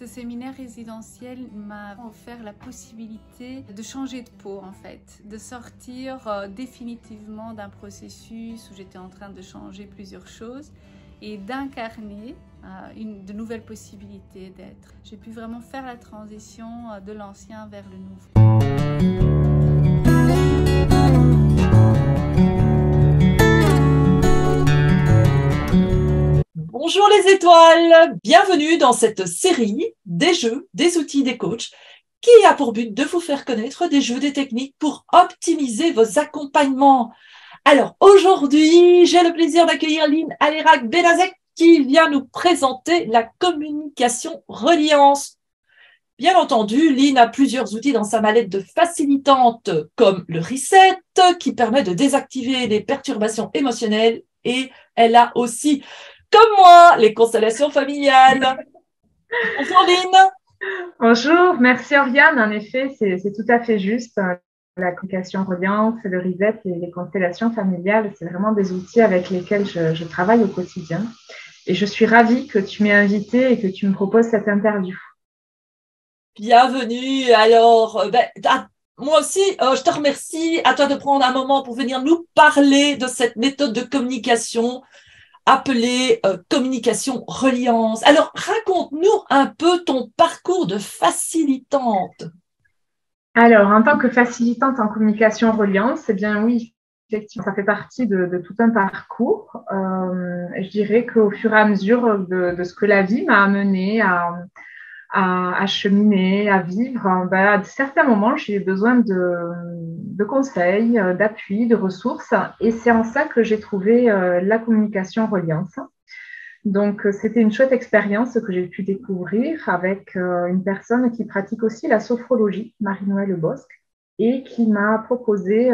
Ce séminaire résidentiel m'a offert la possibilité de changer de peau en fait, de sortir définitivement d'un processus où j'étais en train de changer plusieurs choses et d'incarner de nouvelles possibilités d'être. J'ai pu vraiment faire la transition de l'ancien vers le nouveau. Bonjour les étoiles, bienvenue dans cette série des jeux, des outils, des coachs qui a pour but de vous faire connaître des jeux, des techniques pour optimiser vos accompagnements. Alors aujourd'hui, j'ai le plaisir d'accueillir Lynn Aleyrac-Benazek qui vient nous présenter la communication reliance. Bien entendu, Lynn a plusieurs outils dans sa mallette de facilitante comme le reset qui permet de désactiver les perturbations émotionnelles et elle a aussi comme moi, les constellations familiales. Bonjour Lynn. Bonjour, merci Oriane. En effet, c'est tout à fait juste. La communication reliance, le reset et les constellations familiales, c'est vraiment des outils avec lesquels je travaille au quotidien. Et je suis ravie que tu m'aies invitée et que tu me proposes cette interview. Bienvenue. Alors, moi aussi, je te remercie. À toi de prendre un moment pour venir nous parler de cette méthode de communication appelée communication reliance. Alors, raconte-nous un peu ton parcours de facilitante. Alors, en tant que facilitante en communication reliance, eh bien oui, effectivement, ça fait partie de tout un parcours. Je dirais qu'au fur et à mesure de ce que la vie m'a amené à cheminer, à vivre, à certains moments, j'ai eu besoin de conseils, d'appui, de ressources. Et c'est en ça que j'ai trouvé la communication reliance. Donc, c'était une chouette expérience que j'ai pu découvrir avec une personne qui pratique aussi la sophrologie, Marie-Noëlle Bosc, et qui m'a proposé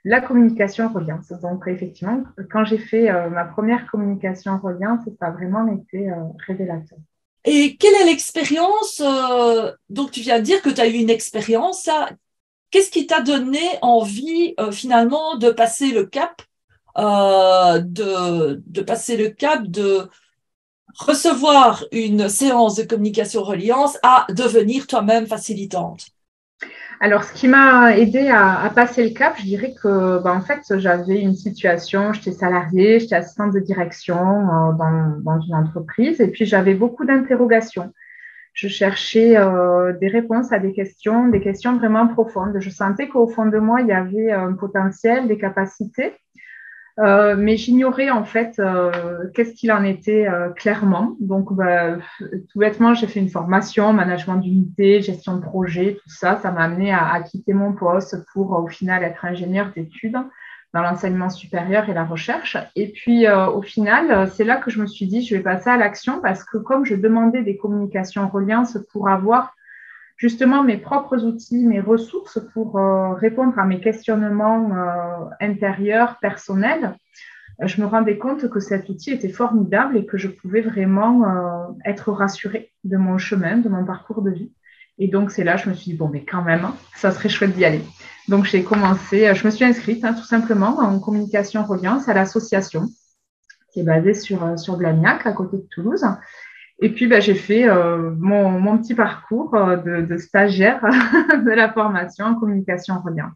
la communication reliance. Donc, effectivement, quand j'ai fait ma première communication reliance, ça a vraiment été révélateur. Et quelle est l'expérience donc, tu viens de dire que tu as eu une expérience. Qu'est-ce qui t'a donné envie finalement de passer le cap de recevoir une séance de communication reliance à devenir toi-même facilitante? Alors, ce qui m'a aidé à passer le cap, je dirais que, en fait, j'avais une situation, j'étais salariée, j'étais assistante de direction dans une entreprise, et puis j'avais beaucoup d'interrogations. Je cherchais des réponses à des questions vraiment profondes. Je sentais qu'au fond de moi, il y avait un potentiel, des capacités, mais j'ignorais en fait qu'est-ce qu'il en était clairement. Donc, tout bêtement, j'ai fait une formation, management d'unité, gestion de projet, tout ça. Ça m'a amené à quitter mon poste pour au final être ingénieure d'études dans l'enseignement supérieur et la recherche. Et puis, au final, c'est là que je me suis dit, je vais passer à l'action parce que comme je demandais des communications reliance pour avoir justement mes propres outils, mes ressources pour répondre à mes questionnements intérieurs, personnels, je me rendais compte que cet outil était formidable et que je pouvais vraiment être rassurée de mon chemin, de mon parcours de vie. Et donc, c'est là, je me suis dit, bon, mais quand même, ça serait chouette d'y aller. Donc, j'ai commencé, je me suis inscrite tout simplement en communication reliance à l'association qui est basée sur Blagnac, à côté de Toulouse. Et puis, j'ai fait mon petit parcours de stagiaire de la formation en communication reliance.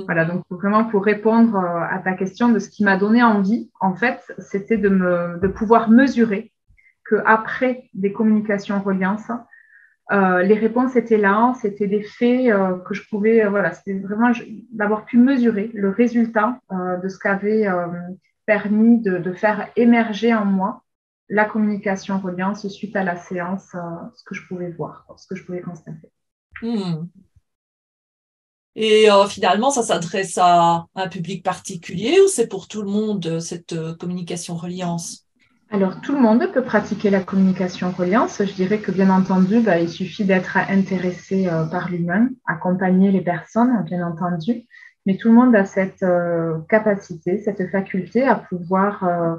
Voilà, donc vraiment pour répondre à ta question de ce qui m'a donné envie, en fait, c'était de pouvoir mesurer qu'après des communications reliance, les réponses étaient là, c'était des faits que je pouvais, c'était vraiment d'avoir pu mesurer le résultat de ce qu'avait permis de faire émerger en moi la communication reliance suite à la séance, ce que je pouvais voir, ce que je pouvais constater. Et finalement, ça s'adresse à un public particulier ou c'est pour tout le monde, cette communication reliance? Alors, tout le monde peut pratiquer la communication reliance. Je dirais que, bien entendu, il suffit d'être intéressé par l'humain, accompagner les personnes, bien entendu. Mais tout le monde a cette capacité, cette faculté à pouvoir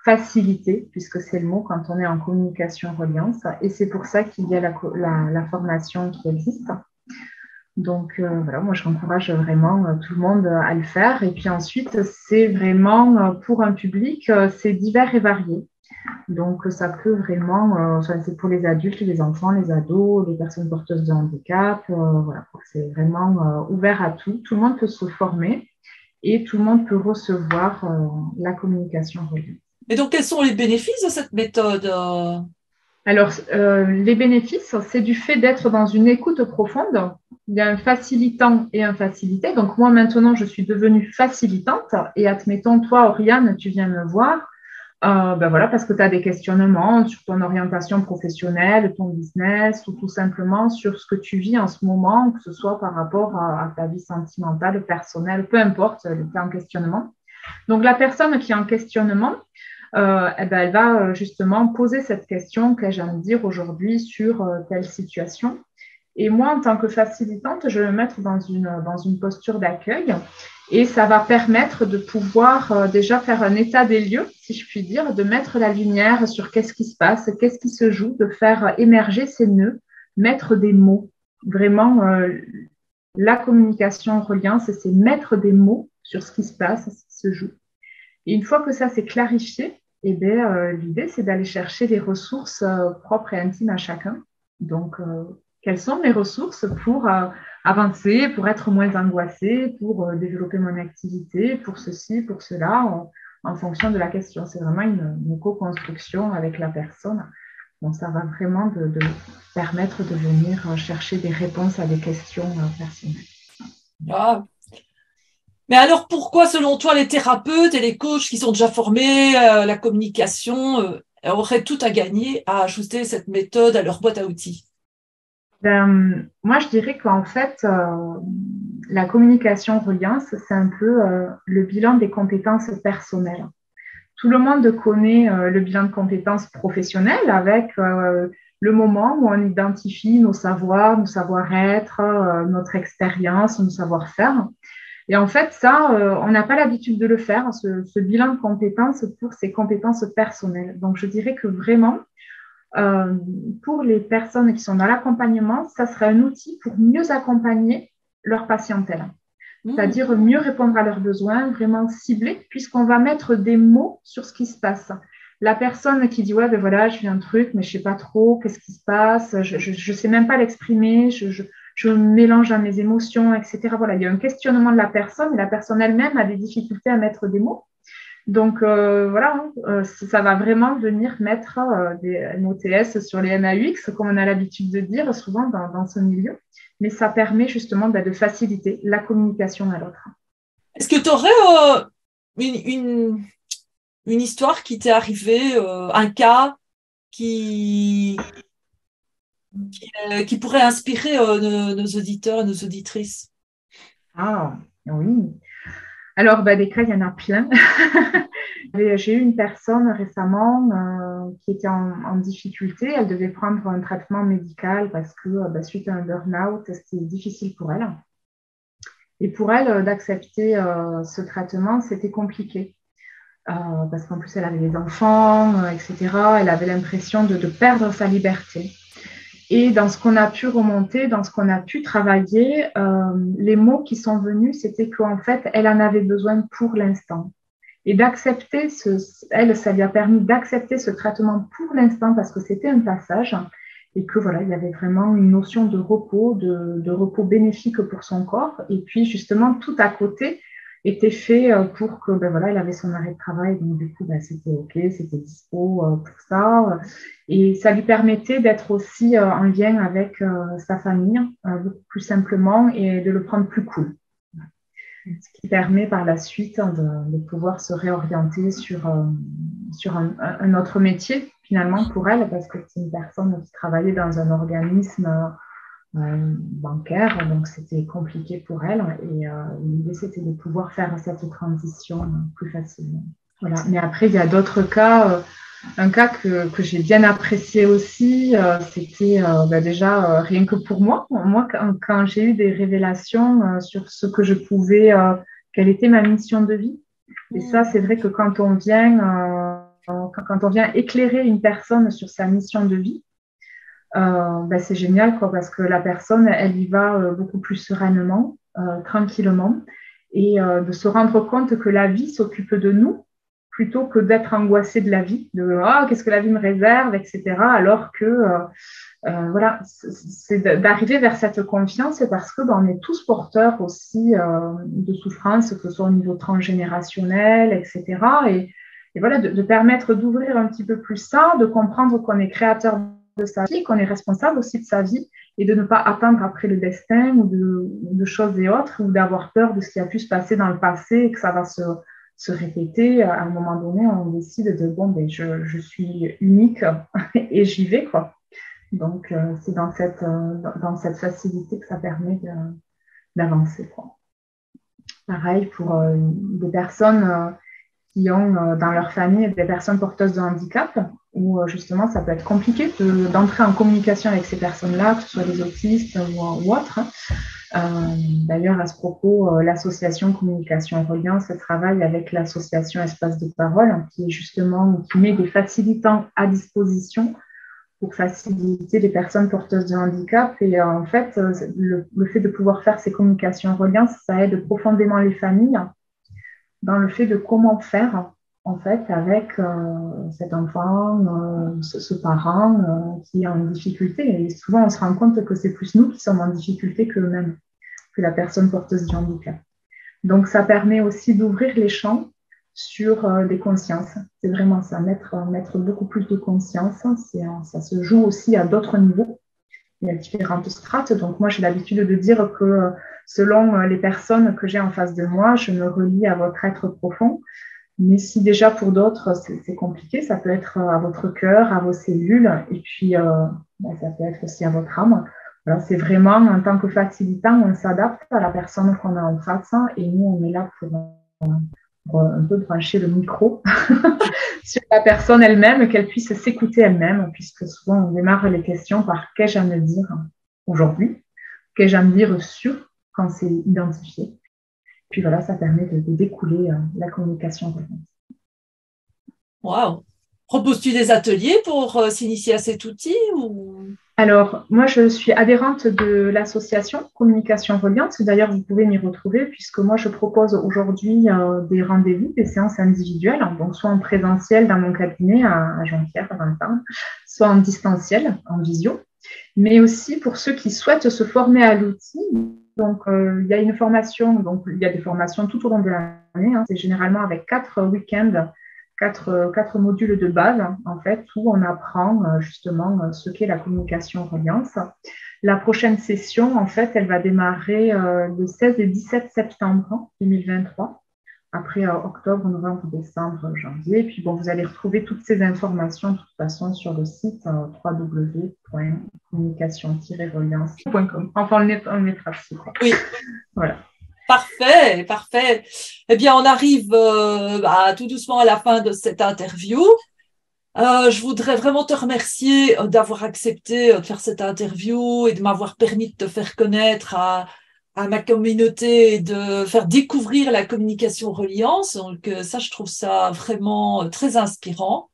faciliter, puisque c'est le mot quand on est en communication reliance. Et c'est pour ça qu'il y a la formation qui existe. Donc, moi, j'encourage vraiment tout le monde à le faire. Et puis ensuite, c'est vraiment pour un public, c'est divers et varié. Donc, ça peut vraiment, c'est pour les adultes, les enfants, les ados, les personnes porteuses de handicap. Voilà, c'est vraiment ouvert à tout. Tout le monde peut se former et tout le monde peut recevoir la communication reliée. Et donc, quels sont les bénéfices de cette méthode? Alors, les bénéfices, c'est du fait d'être dans une écoute profonde. Il y a un facilitant et un facilité. Donc, moi, maintenant, je suis devenue facilitante. Et admettons, toi, Oriane, tu viens me voir. Ben voilà, parce que tu as des questionnements sur ton orientation professionnelle, ton business, ou tout simplement sur ce que tu vis en ce moment, que ce soit par rapport à ta vie sentimentale, personnelle, peu importe, tu es en questionnement. Donc, la personne qui est en questionnement, eh ben, elle va justement poser cette question qu'ai-je à me dire aujourd'hui sur telle situation. Et moi, en tant que facilitante, je vais me mettre dans une posture d'accueil et ça va permettre de pouvoir déjà faire un état des lieux, si je puis dire, de mettre la lumière sur qu'est-ce qui se passe, qu'est-ce qui se joue, de faire émerger ces nœuds, mettre des mots. Vraiment, la communication reliance, c'est mettre des mots sur ce qui se passe, ce qui se joue. Et une fois que ça s'est clarifié, eh bien, l'idée, c'est d'aller chercher des ressources propres et intimes à chacun. Donc, quelles sont mes ressources pour avancer, pour être moins angoissée, pour développer mon activité, pour ceci, pour cela, en fonction de la question. C'est vraiment une co-construction avec la personne. Donc, ça va vraiment de permettre de venir chercher des réponses à des questions personnelles. Ah. Mais alors, pourquoi, selon toi, les thérapeutes et les coachs qui sont déjà formés, la communication, auraient tout à gagner à ajouter cette méthode à leur boîte à outils? Moi, je dirais qu'en fait, la communication reliance, c'est un peu le bilan des compétences personnelles. Tout le monde connaît le bilan de compétences professionnelles avec le moment où on identifie nos savoirs, nos savoir-être, notre expérience, nos savoir-faire. Et en fait, ça, on n'a pas l'habitude de le faire, ce bilan de compétences pour ses compétences personnelles. Donc, je dirais que vraiment, pour les personnes qui sont dans l'accompagnement, ça serait un outil pour mieux accompagner leur patientèle. C'est-à-dire mieux répondre à leurs besoins, vraiment cibler, puisqu'on va mettre des mots sur ce qui se passe. La personne qui dit « ouais, ben voilà, je vis un truc, mais je ne sais pas trop, qu'est-ce qui se passe, je ne sais même pas l'exprimer, je mélange à mes émotions, etc. » Voilà, il y a un questionnement de la personne, et la personne elle-même a des difficultés à mettre des mots. Donc, voilà, ça va vraiment venir mettre des MOTS sur les MAUX, comme on a l'habitude de dire souvent dans ce milieu. Mais ça permet justement de faciliter la communication à l'autre. Est-ce que tu aurais une histoire qui t'est arrivée, un cas qui pourrait inspirer nos auditeurs et nos auditrices? Ah, oui. Alors, des cas, il y en a plein. J'ai eu une personne récemment qui était en difficulté. Elle devait prendre un traitement médical parce que suite à un burn-out, c'était difficile pour elle. Et pour elle, d'accepter ce traitement, c'était compliqué. Parce qu'en plus, elle avait des enfants, etc. Elle avait l'impression de perdre sa liberté. Et dans ce qu'on a pu remonter, dans ce qu'on a pu travailler, les mots qui sont venus, c'était qu'en fait, elle en avait besoin pour l'instant. Et d'accepter, elle, ça lui a permis d'accepter ce traitement pour l'instant parce que c'était un passage et que voilà, il y avait vraiment une notion de repos, de repos bénéfique pour son corps. Et puis justement, tout à côté était fait pour que, voilà, elle avait son arrêt de travail, donc du coup, c'était OK, c'était dispo pour ça. Et ça lui permettait d'être aussi en lien avec sa famille, beaucoup plus simplement, et de le prendre plus cool. Ce qui permet par la suite de pouvoir se réorienter sur un autre métier, finalement, pour elle, parce que c'est une personne qui travaillait dans un organisme bancaire, donc c'était compliqué pour elle. Et l'idée, c'était de pouvoir faire cette transition plus facilement. Voilà. Mais après, il y a d'autres cas. Un cas que j'ai bien apprécié aussi, c'était déjà rien que pour moi. Moi, quand j'ai eu des révélations sur ce que je pouvais, quelle était ma mission de vie. Et ça, c'est vrai que quand on vient éclairer une personne sur sa mission de vie, c'est génial, quoi, parce que la personne, elle y va beaucoup plus sereinement, tranquillement, et de se rendre compte que la vie s'occupe de nous plutôt que d'être angoissé de la vie, de qu'est-ce que la vie me réserve, etc. Alors que voilà, c'est d'arriver vers cette confiance parce que on est tous porteurs aussi de souffrances, que ce soit au niveau transgénérationnel, etc. Et voilà, de permettre d'ouvrir un petit peu plus ça, de comprendre qu'on est créateur de sa vie, qu'on est responsable aussi de sa vie et de ne pas attendre après le destin ou de choses et autres ou d'avoir peur de ce qui a pu se passer dans le passé et que ça va se répéter. À un moment donné, on décide de bon, ben, je suis unique et j'y vais, quoi. Donc, c'est dans cette facilité que ça permet d'avancer, quoi. Pareil pour des personnes qui ont dans leur famille des personnes porteuses de handicap, où justement ça peut être compliqué d'entrer en communication avec ces personnes-là, que ce soit des autistes ou autres. D'ailleurs, à ce propos, l'association Communication Reliance travaille avec l'association Espace de Parole, qui met des facilitants à disposition pour faciliter les personnes porteuses de handicap. Et en fait, le fait de pouvoir faire ces communications reliance, ça aide profondément les familles dans le fait de comment faire en fait avec cet enfant, ce parent qui est en difficulté. Et souvent, on se rend compte que c'est plus nous qui sommes en difficulté qu'eux-mêmes, que la personne porteuse de handicap. Donc, ça permet aussi d'ouvrir les champs sur des consciences. C'est vraiment ça, mettre beaucoup plus de conscience. Ça se joue aussi à d'autres niveaux. Il y a différentes strates. Donc, moi, j'ai l'habitude de dire que selon les personnes que j'ai en face de moi, je me relie à votre être profond. Mais si déjà pour d'autres, c'est compliqué, ça peut être à votre cœur, à vos cellules, et puis ça peut être aussi à votre âme. Voilà, c'est vraiment, en tant que facilitant, on s'adapte à la personne qu'on a en face, et nous, on est là pour un peu brancher le micro sur la personne elle-même, qu'elle puisse s'écouter elle-même, puisque souvent on démarre les questions par « qu'ai-je à me dire aujourd'hui ?» Qu'ai-je à me dire sur quand c'est identifié. Puis voilà, ça permet de découler la communication. Waouh! Proposes-tu des ateliers pour s'initier à cet outil ou... Alors, moi, je suis adhérente de l'association Communication Reliance. D'ailleurs, vous pouvez m'y retrouver puisque moi, je propose aujourd'hui des rendez-vous, des séances individuelles, donc soit en présentiel dans mon cabinet à Jonquière, à 20 ans, soit en distanciel, en visio, mais aussi pour ceux qui souhaitent se former à l'outil. Donc, il y a une formation, donc il y a des formations tout au long de l'année. C'est généralement avec 4 week-ends, 4 modules de base, en fait, où on apprend justement ce qu'est la communication reliance. La prochaine session, en fait, elle va démarrer le 16 et 17 septembre 2023, après octobre, novembre, décembre, janvier. Et puis, bon, vous allez retrouver toutes ces informations, de toute façon, sur le site www.communication-reliance.com. Enfin, on le mettra dessus, quoi. Oui. Voilà. Parfait, parfait. Eh bien, on arrive tout doucement à la fin de cette interview. Je voudrais vraiment te remercier d'avoir accepté de faire cette interview et de m'avoir permis de te faire connaître à ma communauté et de faire découvrir la communication reliance. Donc, ça, je trouve ça vraiment très inspirant.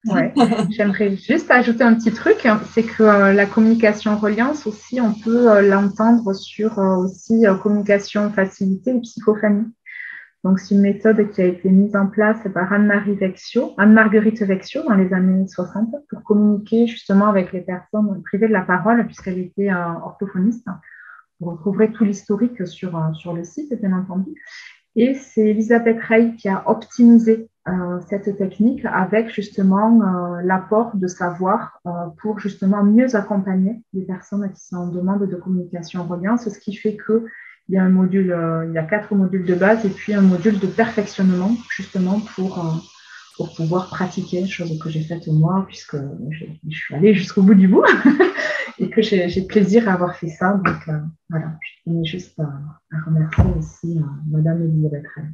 Ouais. J'aimerais juste ajouter un petit truc, c'est que la communication reliance aussi, on peut l'entendre sur aussi communication facilitée et psychophanie. Donc, c'est une méthode qui a été mise en place par Anne-Marguerite Vecchio dans les années 60 pour communiquer justement avec les personnes privées de la parole puisqu'elle était orthophoniste. Vous retrouverez tout l'historique sur le site, bien entendu. Et c'est Elisabeth Rey qui a optimisé cette technique avec justement l'apport de savoir pour justement mieux accompagner les personnes qui sont en demande de communication reliance, ce qui fait que il y a il y a 4 modules de base et puis un module de perfectionnement justement pour pouvoir pratiquer, chose que j'ai faite moi puisque je suis allée jusqu'au bout du bout et que j'ai plaisir à avoir fait ça. Donc voilà, je tenais juste à remercier aussi Madame Elisabeth Rey.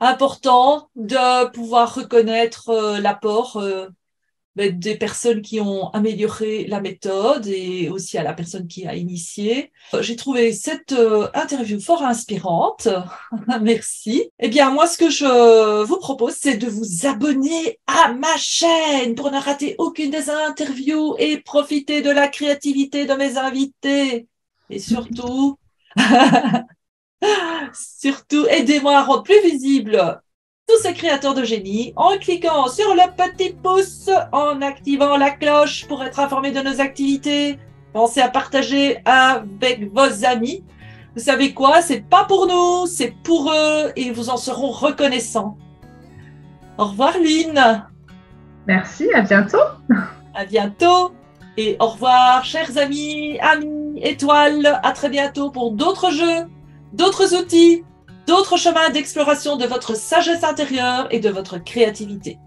Important de pouvoir reconnaître l'apport des personnes qui ont amélioré la méthode et aussi à la personne qui a initié. J'ai trouvé cette interview fort inspirante. Merci. Eh bien, moi, ce que je vous propose, c'est de vous abonner à ma chaîne pour ne rater aucune des interviews et profiter de la créativité de mes invités. Et surtout, aidez-moi à rendre plus visible tous ces créateurs de génie en cliquant sur le petit pouce, en activant la cloche pour être informé de nos activités. Pensez à partager avec vos amis. Vous savez quoi? C'est pas pour nous, c'est pour eux et ils vous en seront reconnaissants. Au revoir Lune. Merci, à bientôt. À bientôt. Et au revoir, chers amis, étoiles. À très bientôt pour d'autres jeux, d'autres outils, d'autres chemins d'exploration de votre sagesse intérieure et de votre créativité.